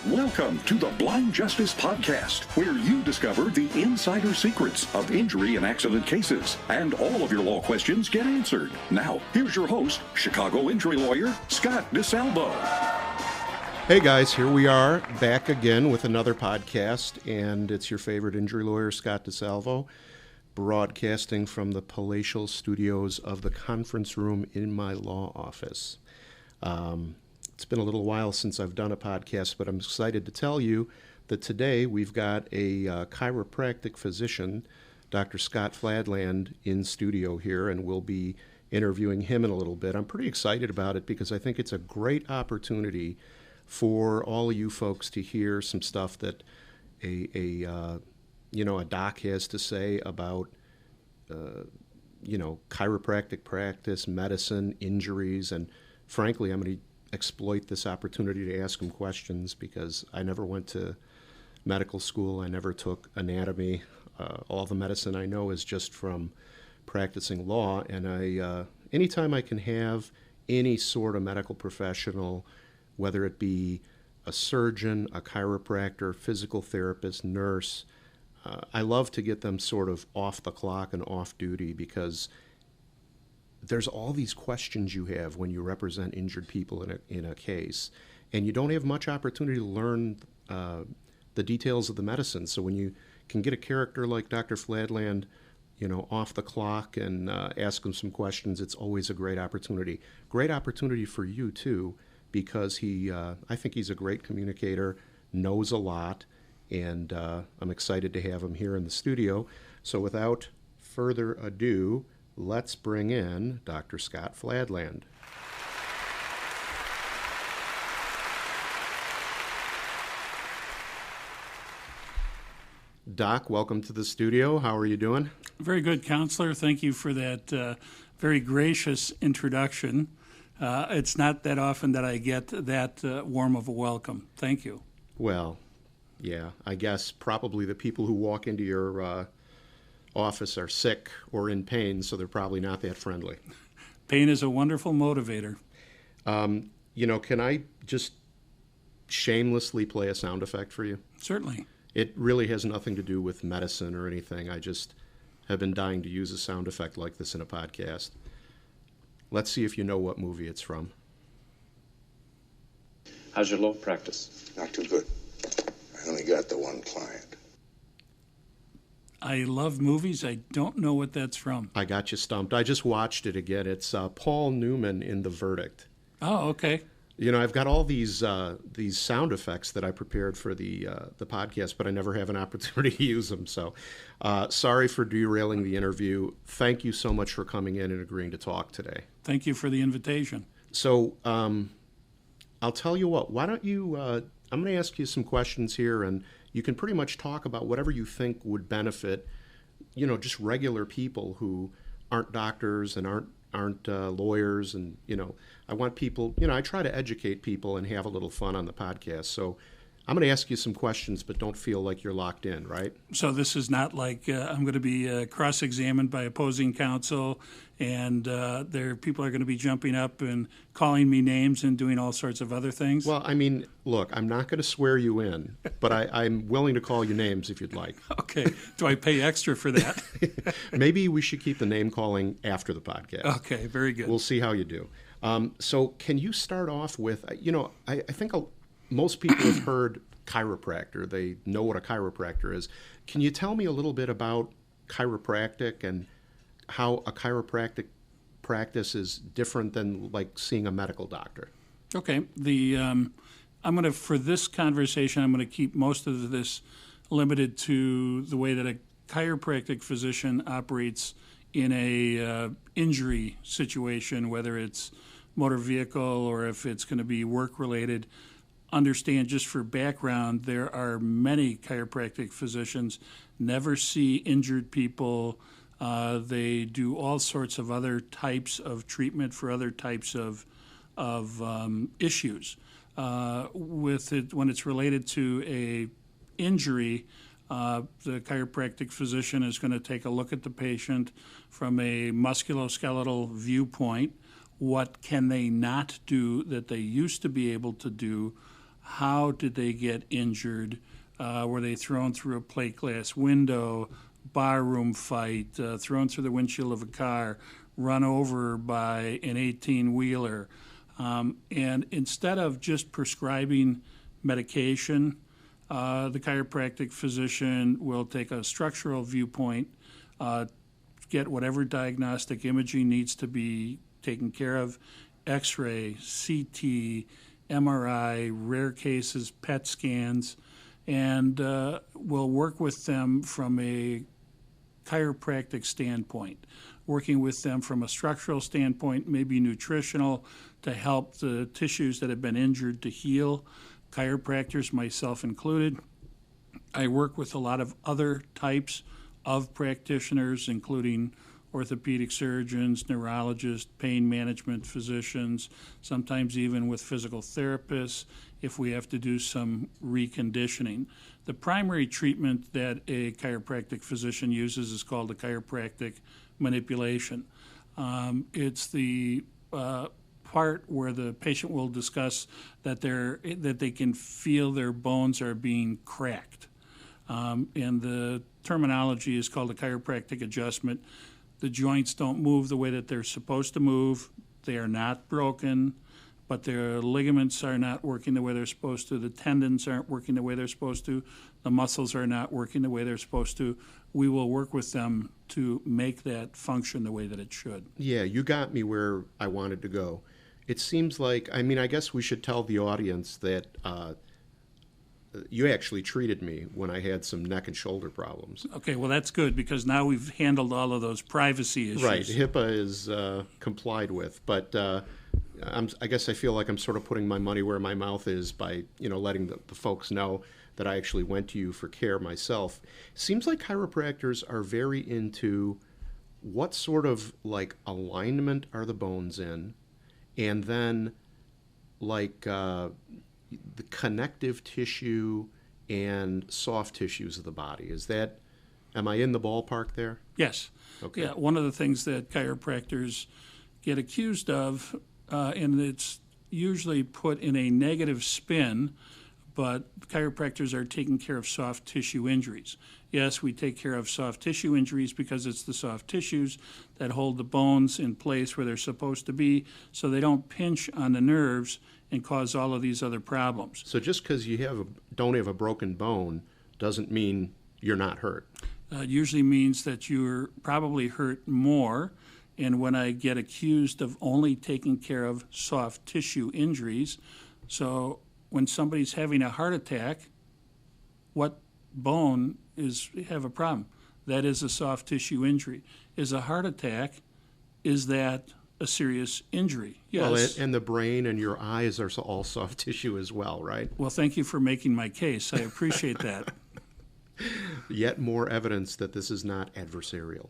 Welcome to the Blind Justice Podcast, where you discover the insider secrets of injury and accident cases, and all of your law questions get answered. Now, here's your host, Chicago injury lawyer, Scott DeSalvo. Hey guys, here we are back again with another podcast, and it's your favorite injury lawyer, Scott DeSalvo, broadcasting from the palatial studios of the conference room in my law office. It's been a little while since I've done a podcast, but I'm excited to tell you that today we've got a chiropractic physician, Dr. Scott Fladland, in studio here, and we'll be interviewing him in a little bit. I'm pretty excited about it because I think it's a great opportunity for all of you folks to hear some stuff that a doc has to say about chiropractic practice, medicine, injuries, and frankly, I'm going to exploit this opportunity to ask him questions because I never went to medical school. I never took anatomy. All the medicine I know is just from practicing law, and anytime I can have any sort of medical professional, whether it be a surgeon, a chiropractor, physical therapist, nurse, I love to get them sort of off the clock and off duty because there's all these questions you have when you represent injured people in a case, and you don't have much opportunity to learn the details of the medicine. So when you can get a character like Dr. Fladland, off the clock and ask him some questions, it's always a great opportunity. Great opportunity for you too, because I think he's a great communicator, knows a lot, and I'm excited to have him here in the studio. So without further ado, let's bring in Dr. Scott Fladland. Doc, welcome to the studio. How are you doing? Very good, Counselor. Thank you for that very gracious introduction. It's not that often that I get that warm of a welcome. Thank you. Well, yeah, I guess probably the people who walk into your office are sick or in pain, so they're probably not that friendly. Pain is a wonderful motivator. Can I just shamelessly play a sound effect for you? Certainly. It really has nothing to do with medicine or anything. I just have been dying to use a sound effect like this in a podcast. Let's see if you know what movie it's from. How's your law practice? Not too good. I only got the one client. I love movies. I don't know what that's from. I got you stumped. I just watched it again. It's Paul Newman in The Verdict. Oh, okay. I've got all these sound effects that I prepared for the podcast, but I never have an opportunity to use them. So sorry for derailing the interview. Thank you so much for coming in and agreeing to talk today. Thank you for the invitation. So I'll tell you what. Why don't you I'm going to ask you some questions here, and you can pretty much talk about whatever you think would benefit, just regular people who aren't doctors and aren't lawyers. And, I want people, I try to educate people and have a little fun on the podcast. So I'm going to ask you some questions, but don't feel like you're locked in, right? So this is not like I'm going to be cross-examined by opposing counsel, and people are going to be jumping up and calling me names and doing all sorts of other things? Well, look, I'm not going to swear you in, but I'm willing to call you names if you'd like. Okay. Do I pay extra for that? Maybe we should keep the name calling after the podcast. Okay, very good. We'll see how you do. So can you start off with, I think most people have heard chiropractor. They know what a chiropractor is. Can you tell me a little bit about chiropractic and how a chiropractic practice is different than like seeing a medical doctor? Okay. For this conversation, I'm going to keep most of this limited to the way that a chiropractic physician operates in a injury situation, whether it's motor vehicle or if it's going to be work-related. Understand, just for background, there are many chiropractic physicians, never see injured people. They do all sorts of other types of treatment for other types of issues. When it's related to a injury, the chiropractic physician is going to take a look at the patient from a musculoskeletal viewpoint. What can they not do that they used to be able to do? how did they get injured? Were they thrown through a plate glass window, barroom fight, thrown through the windshield of a car, run over by an 18-wheeler? And instead of just prescribing medication, the chiropractic physician will take a structural viewpoint, get whatever diagnostic imaging needs to be taken care of, X-ray, CT, MRI, rare cases, PET scans, and we'll work with them from a chiropractic standpoint, working with them from a structural standpoint, maybe nutritional, to help the tissues that have been injured to heal. Chiropractors, myself included. I work with a lot of other types of practitioners, including orthopedic surgeons, neurologists, pain management physicians, sometimes even with physical therapists if we have to do some reconditioning. The primary treatment that a chiropractic physician uses is called a chiropractic manipulation. It's the part where the patient will discuss that they can feel their bones are being cracked. And the terminology is called a chiropractic adjustment. The joints don't move the way that they're supposed to move. They are not broken, but their ligaments are not working the way they're supposed to. The tendons aren't working the way they're supposed to. The muscles are not working the way they're supposed to. We will work with them to make that function the way that it should. Yeah, you got me where I wanted to go. It seems like, I mean, I guess we should tell the audience that you actually treated me when I had some neck and shoulder problems. Okay, well, that's good because now we've handled all of those privacy issues. Right, HIPAA is complied with, but I guess I feel like I'm sort of putting my money where my mouth is by, letting the folks know that I actually went to you for care myself. Seems like chiropractors are very into what sort of like alignment are the bones in, and then like the connective tissue and soft tissues of the body. Am I in the ballpark there? Yes. Okay. Yeah, one of the things that chiropractors get accused of, and it's usually put in a negative spin, but chiropractors are taking care of soft tissue injuries. Yes, we take care of soft tissue injuries because it's the soft tissues that hold the bones in place where they're supposed to be so they don't pinch on the nerves and cause all of these other problems. So just because you don't have a broken bone doesn't mean you're not hurt. It usually means that you're probably hurt more. And when I get accused of only taking care of soft tissue injuries, so when somebody's having a heart attack, what bone have a problem? That is a soft tissue injury. Is a heart attack, is that a serious injury? Yes. Well, and the brain and your eyes are all soft tissue as well, right? Well, thank you for making my case. I appreciate that. Yet more evidence that this is not adversarial.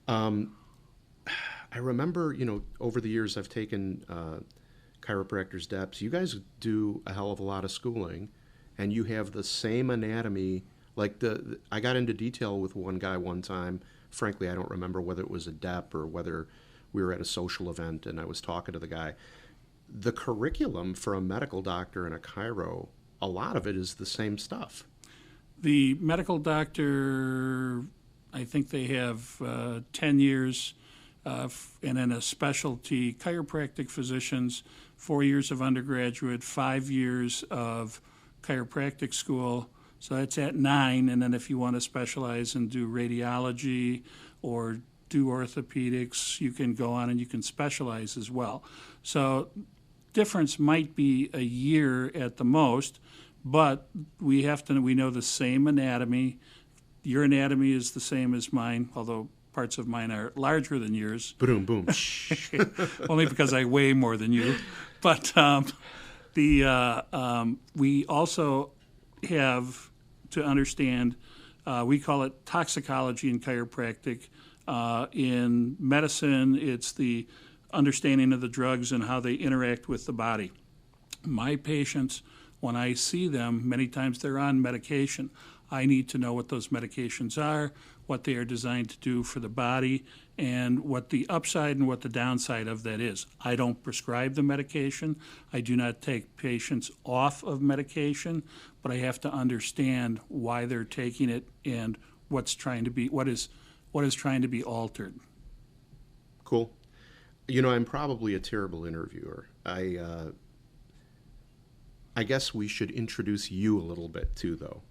I remember, over the years I've taken chiropractors' depths. You guys do a hell of a lot of schooling, and you have the same anatomy. Like I got into detail with one guy one time. Frankly, I don't remember whether it was a DEP or whether we were at a social event and I was talking to the guy. The curriculum for a medical doctor and a chiro, a lot of it is the same stuff. The medical doctor, I think they have 10 years, and then a specialty. Chiropractic physicians, 4 years of undergraduate, 5 years of chiropractic school. So that's at 9, and then if you want to specialize and do radiology or do orthopedics, you can go on and you can specialize as well. So difference might be a year at the most, but we know the same anatomy. Your anatomy is the same as mine, although parts of mine are larger than yours. Boom, boom. Only because I weigh more than you. But we also have to understand, we call it toxicology in chiropractic. In medicine, it's the understanding of the drugs and how they interact with the body. My patients, when I see them, many times they're on medication. I need to know what those medications are, what they are designed to do for the body, and what the upside and what the downside of that is. I don't prescribe the medication. I do not take patients off of medication, but I have to understand why they're taking it and what is trying to be altered. Cool. You know, I'm probably a terrible interviewer. I guess we should introduce you a little bit too, though.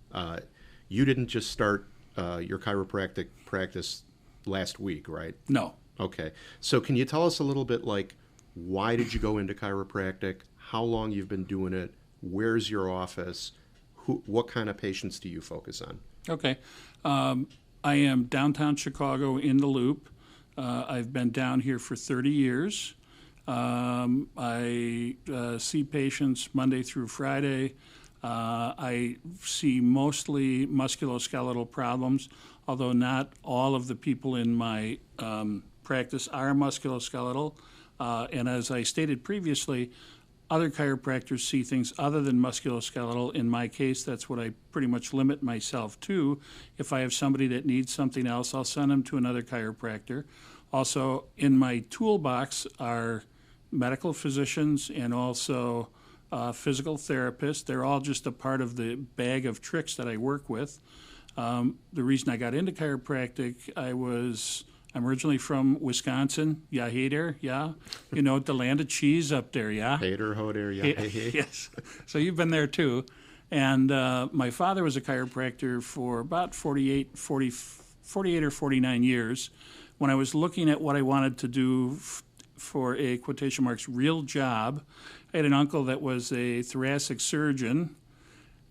You didn't just start your chiropractic practice last week, right? No. Okay. So can you tell us a little bit, like, why did you go into chiropractic? How long you've been doing it? Where's your office? What kind of patients do you focus on? Okay. I am downtown Chicago in the Loop. I've been down here for 30 years. I see patients Monday through Friday. I see mostly musculoskeletal problems, although not all of the people in my practice are musculoskeletal. And as I stated previously, other chiropractors see things other than musculoskeletal. In my case, that's what I pretty much limit myself to. If I have somebody that needs something else, I'll send them to another chiropractor. Also, in my toolbox are medical physicians and also physical therapists. They're all just a part of the bag of tricks that I work with. The reason I got into chiropractic, I'm originally from Wisconsin. Yeah, hey there, yeah. You know, the land of cheese up there, yeah. Hey there, ho there, yeah, hey, hey. Yes. So you've been there too. And my father was a chiropractor for about 48 or 49 years. When I was looking at what I wanted to do for a quotation marks real job, I had an uncle that was a thoracic surgeon.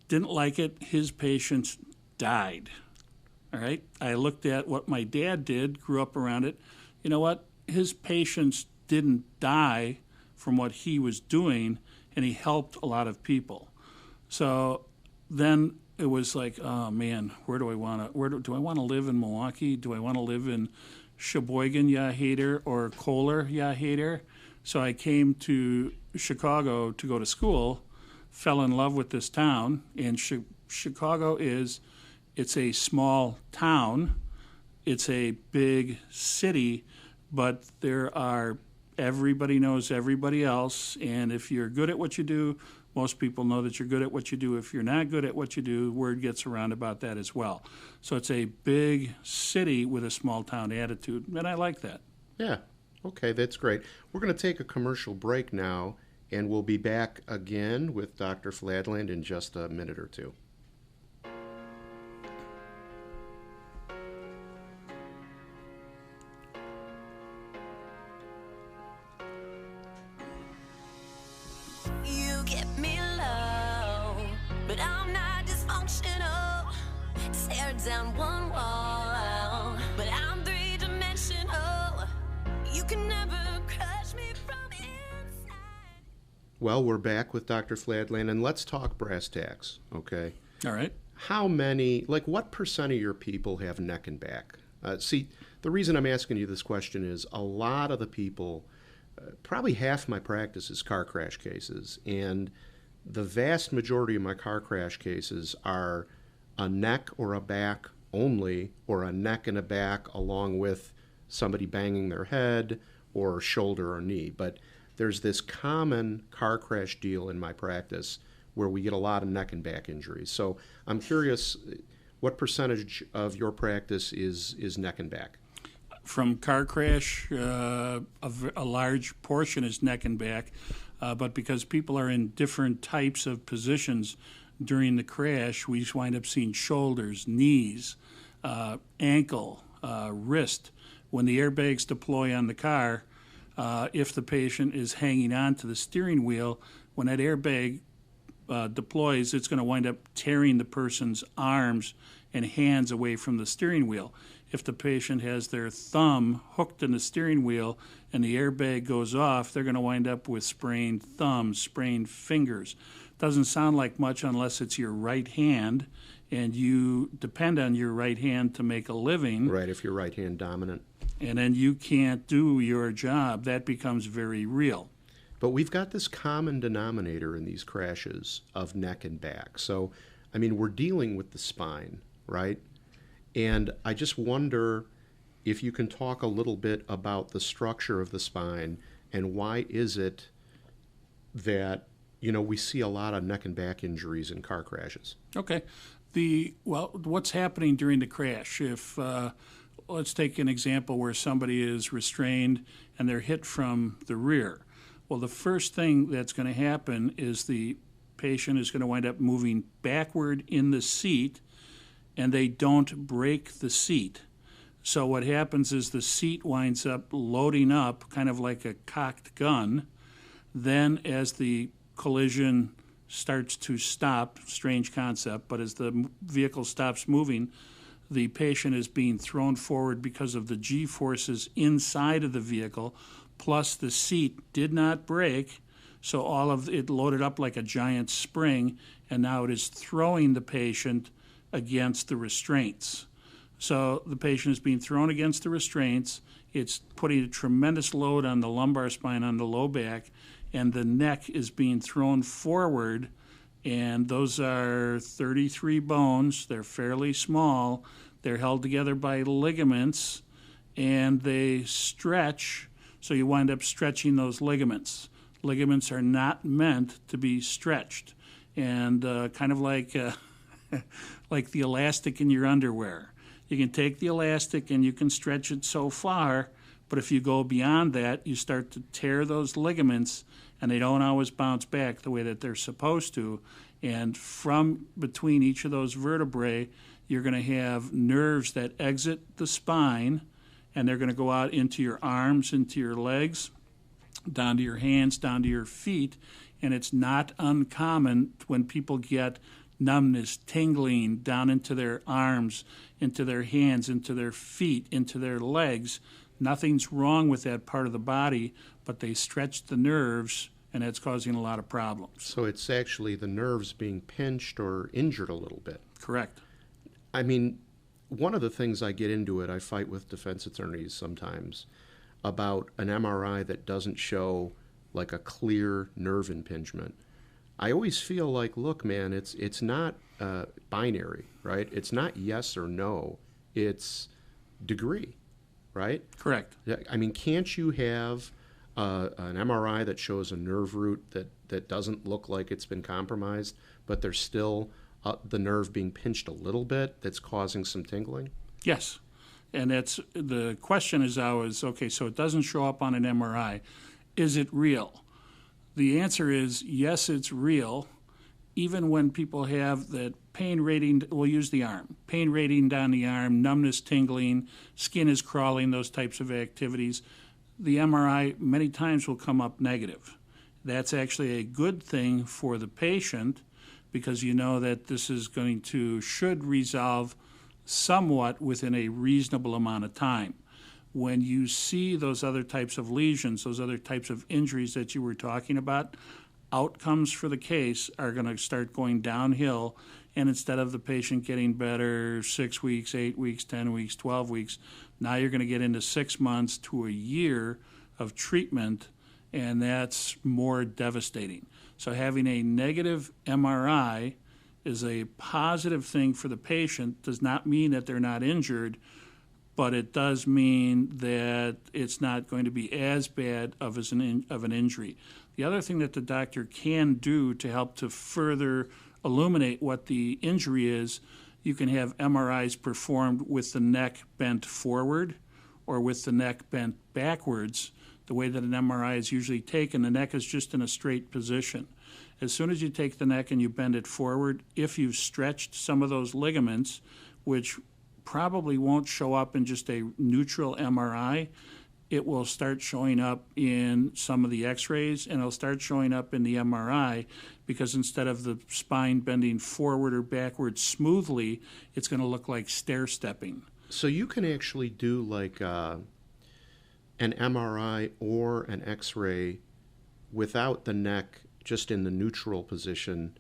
Didn't like it. His patients died. All right. I looked at what my dad did, grew up around it. You know what? His patients didn't die from what he was doing, and he helped a lot of people. So then it was like, oh man, do I want to live in Milwaukee? Do I want to live in Sheboygan, yeah, hater, or Kohler, yeah, hater? So I came to Chicago to go to school, fell in love with this town, and Chicago it's a small town, it's a big city, but everybody knows everybody else, and if you're good at what you do, most people know that you're good at what you do. If you're not good at what you do, word gets around about that as well. So it's a big city with a small town attitude, and I like that. Yeah, okay, that's great. We're going to take a commercial break now, and we'll be back again with Dr. Fladland in just a minute or two. Down one wall, but I'm three-dimensional. You can never crush me from inside. Well, we're back with Dr. Fladland, and let's talk brass tacks, okay? All right. What percent of your people have neck and back? See, the reason I'm asking you this question is a lot of the people, probably half my practice is car crash cases, and the vast majority of my car crash cases are a neck or a back only, or a neck and a back along with somebody banging their head or shoulder or knee. But there's this common car crash deal in my practice where we get a lot of neck and back injuries. So I'm curious, what percentage of your practice is neck and back? From car crash, a large portion is neck and back, but because people are in different types of positions during the crash, we wind up seeing shoulders, knees, ankle, wrist. When the airbags deploy on the car, if the patient is hanging on to the steering wheel, when that airbag deploys, it's going to wind up tearing the person's arms and hands away from the steering wheel. If the patient has their thumb hooked in the steering wheel and the airbag goes off, they're going to wind up with sprained thumbs, sprained fingers. Doesn't sound like much unless it's your right hand and you depend on your right hand to make a living. Right, if you're right hand dominant. And then you can't do your job. That becomes very real. But we've got this common denominator in these crashes of neck and back. So I mean, we're dealing with the spine, right? And I just wonder if you can talk a little bit about the structure of the spine and why is it that, we see a lot of neck and back injuries in car crashes. Okay. What's happening during the crash? If let's take an example where somebody is restrained and they're hit from the rear. Well, the first thing that's going to happen is the patient is going to wind up moving backward in the seat, and they don't break the seat. So what happens is the seat winds up loading up, kind of like a cocked gun. Then as the collision starts to stop, strange concept, but as the vehicle stops moving, the patient is being thrown forward because of the G-forces inside of the vehicle, plus the seat did not break, so all of it loaded up like a giant spring, and now it is throwing the patient against the restraints. So the patient is being thrown against the restraints. It's putting a tremendous load on the lumbar spine, on the low back, and the neck is being thrown forward, and those are 33 bones. They're fairly small. They're held together by ligaments, and they stretch, so you wind up stretching those ligaments. Ligaments are not meant to be stretched, and kind of like like the elastic in your underwear. You can take the elastic and you can stretch it so far, but if you go beyond that, you start to tear those ligaments, and they don't always bounce back the way that they're supposed to. And from between each of those vertebrae, you're going to have nerves that exit the spine, and they're going to go out into your arms, into your legs, down to your hands, down to your feet. And it's not uncommon when people get numbness, tingling down into their arms, into their hands, into their feet, into their legs. Nothing's wrong with that part of the body, but they stretch the nerves, and that's causing a lot of problems. So it's actually the nerves being pinched or injured a little bit. Correct. I mean, one of the things I get into it, I fight with defense attorneys sometimes about an MRI that doesn't show like a clear nerve impingement. I always feel like, look, man, it's not binary, right? It's not yes or no. It's degree, right? Correct. I mean, can't you have an MRI that shows a nerve root that doesn't look like it's been compromised, but there's still the nerve being pinched a little bit that's causing some tingling? Yes. And that's the question is always, okay, so it doesn't show up on an MRI. Is it real? The answer is yes, it's real. Even when people have that pain rating, we'll use the arm, pain rating down the arm, numbness, tingling, skin is crawling, those types of activities, the MRI many times will come up negative. That's actually a good thing for the patient because you know that this is should resolve somewhat within a reasonable amount of time. When you see those other types of lesions, those other types of injuries that you were talking about, outcomes for the case are going to start going downhill, and instead of the patient getting better 6 weeks, 8 weeks, 10 weeks, 12 weeks, now you're going to get into 6 months to a year of treatment, and that's more devastating. So having a negative MRI is a positive thing for the patient. Does not mean that they're not injured, but it does mean that it's not going to be as bad of an injury. The other thing that the doctor can do to help to further illuminate what the injury is, you can have MRIs performed with the neck bent forward or with the neck bent backwards. The way that an MRI is usually taken, the neck is just in a straight position. As soon as you take the neck and you bend it forward, if you've stretched some of those ligaments, which probably won't show up in just a neutral MRI, it will start showing up in some of the x-rays, and it'll start showing up in the MRI because instead of the spine bending forward or backward smoothly, it's going to look like stair-stepping. So you can actually do like an MRI or an x-ray without the neck just in the neutral position.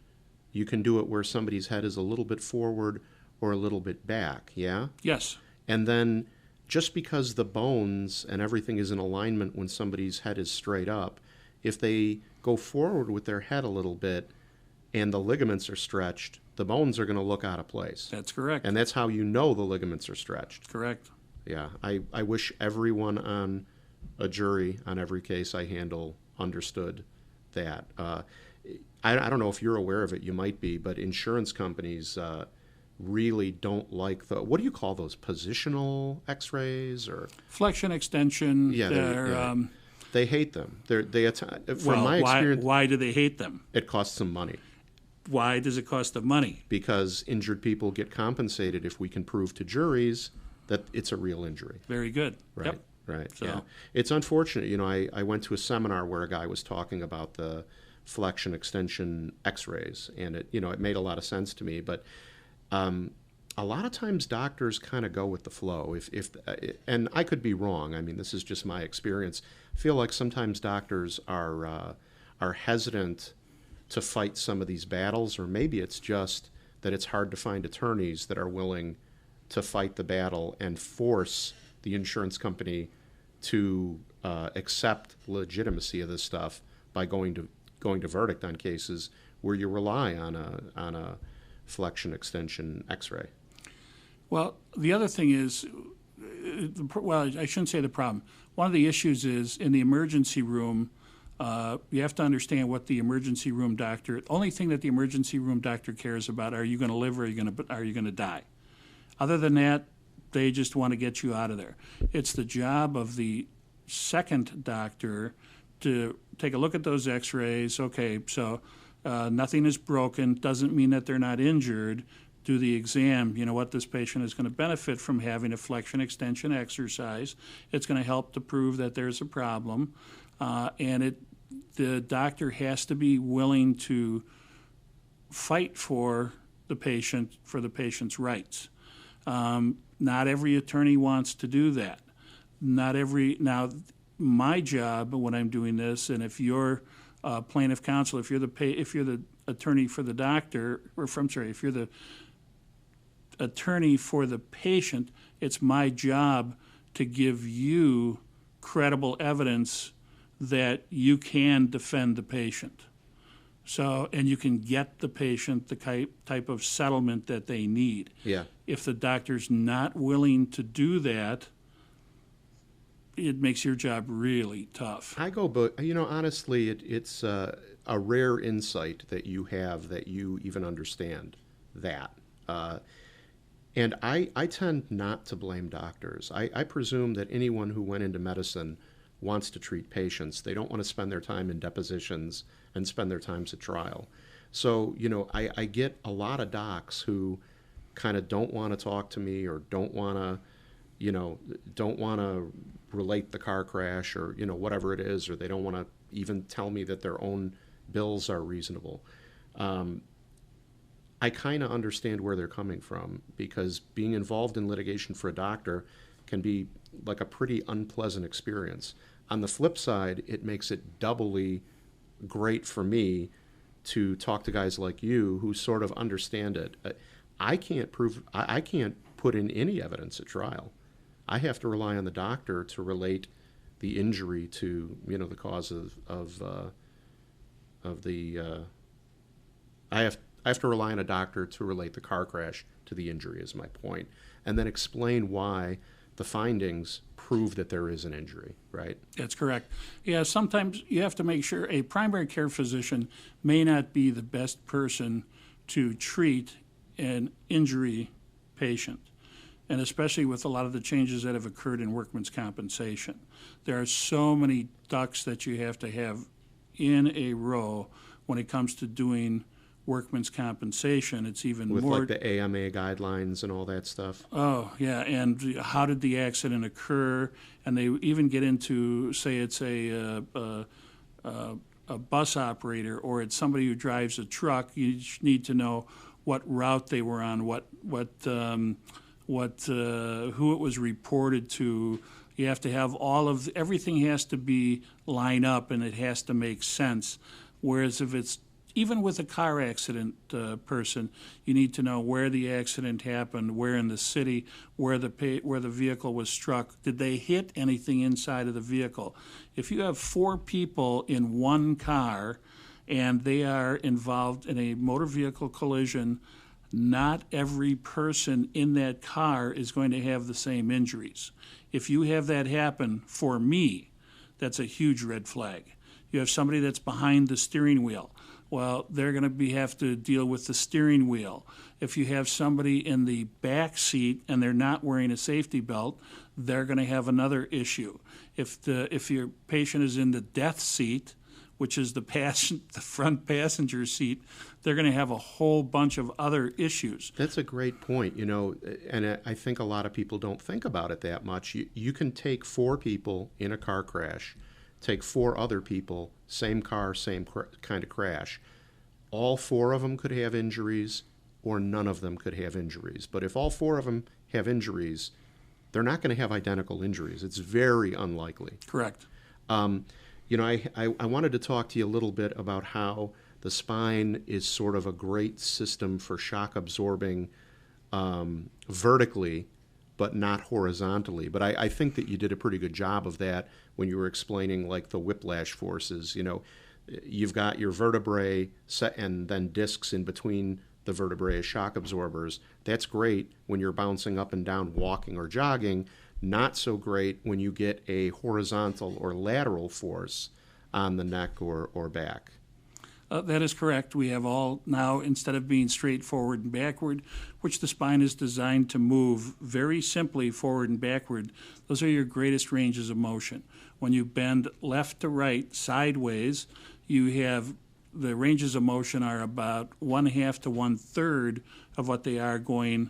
You can do it where somebody's head is a little bit forward or a little bit back, yeah? Yes. And then just because the bones and everything is in alignment when somebody's head is straight up, if they go forward with their head a little bit and the ligaments are stretched, the bones are going to look out of place. That's correct. And that's how you know the ligaments are stretched. Correct. Yeah, I wish everyone on a jury on every case I handle understood that. I don't know if you're aware of it, you might be, but insurance companies really don't like what do you call those, positional x-rays or? Flexion extension. Yeah, they hate them. From my experience, why do they hate them? It costs them money. Why does it cost them money? Because injured people get compensated if we can prove to juries that it's a real injury. Very good. Right. Yep. Right. So. Yeah. It's unfortunate. I went to a seminar where a guy was talking about the flexion extension x-rays, and it made a lot of sense to me. But a lot of times doctors kind of go with the flow. And I could be wrong. I mean, this is just my experience. I feel like sometimes doctors are hesitant to fight some of these battles, or maybe it's just that it's hard to find attorneys that are willing to fight the battle and force the insurance company to accept legitimacy of this stuff by going to verdict on cases where you rely on a flexion extension x-ray. Well, the other thing is, I shouldn't say the problem. One of the issues is in the emergency room, you have to understand what the emergency room doctor, the only thing that the emergency room doctor cares about, are you going to live or are you going to die? Other than that, they just want to get you out of there. It's the job of the second doctor to take a look at those x-rays. Okay, so nothing is broken, doesn't mean that they're not injured. Do the exam. You know what? This patient is going to benefit from having a flexion extension exercise. It's going to help to prove that there's a problem. And the doctor has to be willing to fight for the patient's rights. Not every attorney wants to do that. Now, my job when I'm doing this, and if you're plaintiff counsel, if you're the attorney for the doctor, if you're the attorney for the patient, it's my job to give you credible evidence that you can defend the patient. So, and you can get the patient the type of settlement that they need. Yeah. If the doctor's not willing to do that, it makes your job really tough. But honestly, it's a rare insight that you have, that you even understand that. And I tend not to blame doctors. I presume that anyone who went into medicine wants to treat patients. They don't want to spend their time in depositions and spend their times at trial. So, I get a lot of docs who kind of don't want to talk to me, or don't want to relate the car crash, or whatever it is, or they don't want to even tell me that their own bills are reasonable. I kind of understand where they're coming from, because being involved in litigation for a doctor can be like a pretty unpleasant experience. On the flip side, it makes it doubly great for me to talk to guys like you who sort of understand it. I can't put in any evidence at trial. I have to rely on the doctor to relate the injury to, the cause of the. I have to rely on a doctor to relate the car crash to the injury, is my point, and then explain why the findings prove that there is an injury, right? That's correct. Yeah, sometimes you have to make sure a primary care physician may not be the best person to treat an injury patient, and especially with a lot of the changes that have occurred in workman's compensation. There are so many ducks that you have to have in a row when it comes to doing workman's compensation. It's even with more like the AMA guidelines and all that stuff. Oh yeah, and how did the accident occur? And they even get into, say it's a bus operator, or it's somebody who drives a truck. You need to know what route they were on, who it was reported to. You have to have everything has to be line up, and it has to make sense. Whereas if it's even with a car accident person, you need to know where the accident happened, where in the city, where the vehicle was struck. Did they hit anything inside of the vehicle? If you have 4 people in one car and they are involved in a motor vehicle collision, not every person in that car is going to have the same injuries. If you have that happen, for me, that's a huge red flag. You have somebody that's behind the steering wheel. Well, they're going to have to deal with the steering wheel. If you have somebody in the back seat and they're not wearing a safety belt, they're going to have another issue. If your patient is in the death seat, which is the front passenger seat, they're going to have a whole bunch of other issues. That's a great point, and I think a lot of people don't think about it that much. You can take 4 people in a car crash, take 4 other people, same car, same kind of crash. All 4 of them could have injuries, or none of them could have injuries. But if all 4 of them have injuries, they're not going to have identical injuries. It's very unlikely. Correct. I wanted to talk to you a little bit about how the spine is sort of a great system for shock absorbing vertically, but not horizontally. But I think that you did a pretty good job of that when you were explaining like the whiplash forces. You've got your vertebrae set and then discs in between the vertebrae as shock absorbers. That's great when you're bouncing up and down, walking or jogging. Not so great when you get a horizontal or lateral force on the neck or back. That is correct. We have all now, instead of being straight forward and backward, which the spine is designed to move very simply forward and backward, those are your greatest ranges of motion. When you bend left to right, sideways, you have the ranges of motion are about 1/2 to 1/3 of what they are going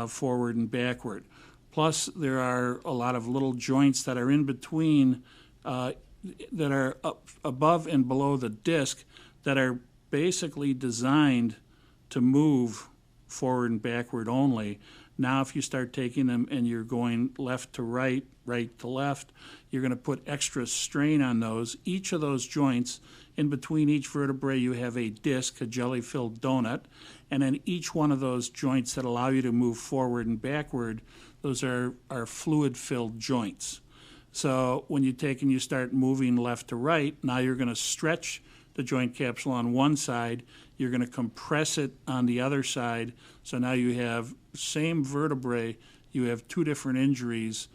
forward and backward. Plus, there are a lot of little joints that are in between, that are up above and below the disc, that are basically designed to move forward and backward only. Now, if you start taking them and you're going left to right, right to left, you're going to put extra strain on those. Each of those joints, in between each vertebrae, you have a disc, a jelly-filled donut, and then each one of those joints that allow you to move forward and backward, those are fluid-filled joints. So when you take and you start moving left to right, now you're going to stretch the joint capsule on one side, you're going to compress it on the other side, so now you have same vertebrae, you have 2 different injuries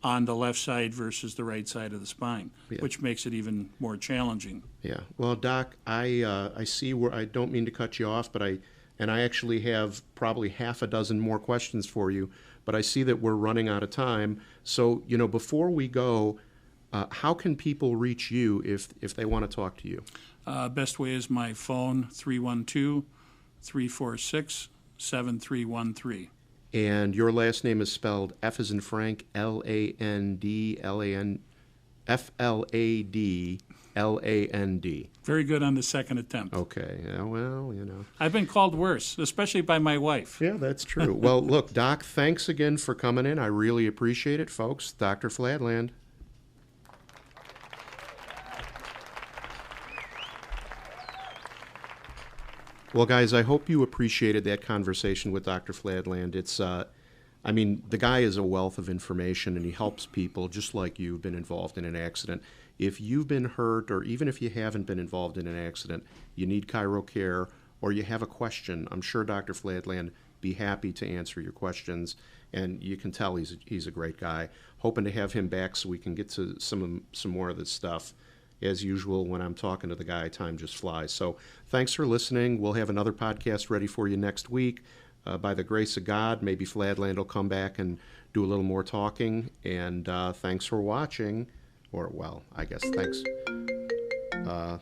on the left side versus the right side of the spine, which makes it even more challenging. Yeah. Well, Doc, I see where I don't mean to cut you off, but I actually have probably 6 more questions for you, but I see that we're running out of time. So, before we go, how can people reach you if they want to talk to you? Best way is my phone, 312-346-7313. And your last name is spelled F as in Frank, Fladland. Very good on the second attempt. Okay. Yeah, well, I've been called worse, especially by my wife. Yeah, that's true. Well, look, Doc, thanks again for coming in. I really appreciate it, folks. Dr. Fladland. Well, guys, I hope you appreciated that conversation with Dr. Fladland. The guy is a wealth of information, and he helps people just like you've been involved in an accident. If you've been hurt, or even if you haven't been involved in an accident, you need chiro care, or you have a question, I'm sure Dr. Fladland be happy to answer your questions. And you can tell he's a great guy. Hoping to have him back so we can get to some more of this stuff. As usual, when I'm talking to the guy, time just flies. So thanks for listening. We'll have another podcast ready for you next week. By the grace of God, maybe Fladland will come back and do a little more talking. And thanks for watching.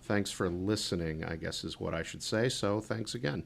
Thanks for listening, I guess is what I should say. So thanks again.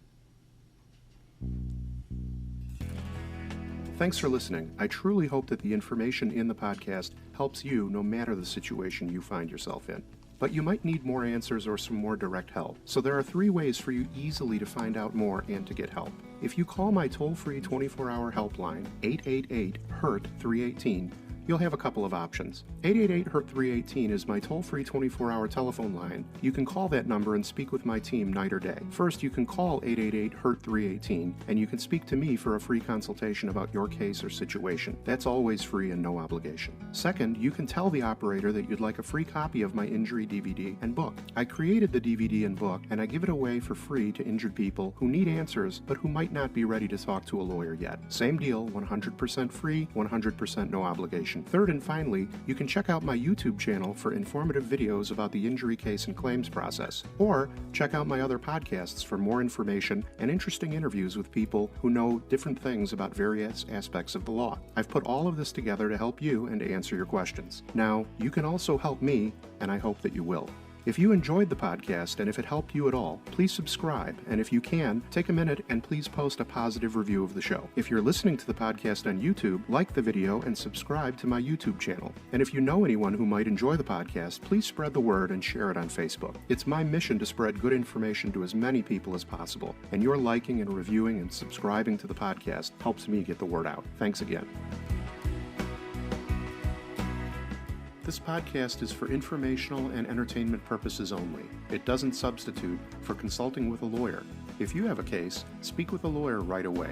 Thanks for listening. I truly hope that the information in the podcast helps you no matter the situation you find yourself in. But you might need more answers or some more direct help. So there are 3 ways for you easily to find out more and to get help. If you call my toll-free 24-hour helpline, 888-HURT-318, you'll have a couple of options. 888-HURT-318 is my toll-free 24-hour telephone line. You can call that number and speak with my team night or day. First, you can call 888-HURT-318, and you can speak to me for a free consultation about your case or situation. That's always free and no obligation. Second, you can tell the operator that you'd like a free copy of my injury DVD and book. I created the DVD and book, and I give it away for free to injured people who need answers, but who might not be ready to talk to a lawyer yet. Same deal, 100% free, 100% no obligation. Third and finally, you can check out my YouTube channel for informative videos about the injury case and claims process, or check out my other podcasts for more information and interesting interviews with people who know different things about various aspects of the law. I've put all of this together to help you and to answer your questions. Now, you can also help me, and I hope that you will. If you enjoyed the podcast and if it helped you at all, please subscribe, and if you can, take a minute and please post a positive review of the show. If you're listening to the podcast on YouTube, like the video and subscribe to my YouTube channel. And if you know anyone who might enjoy the podcast, please spread the word and share it on Facebook. It's my mission to spread good information to as many people as possible, and your liking and reviewing and subscribing to the podcast helps me get the word out. Thanks again. This podcast is for informational and entertainment purposes only. It doesn't substitute for consulting with a lawyer. If you have a case, speak with a lawyer right away.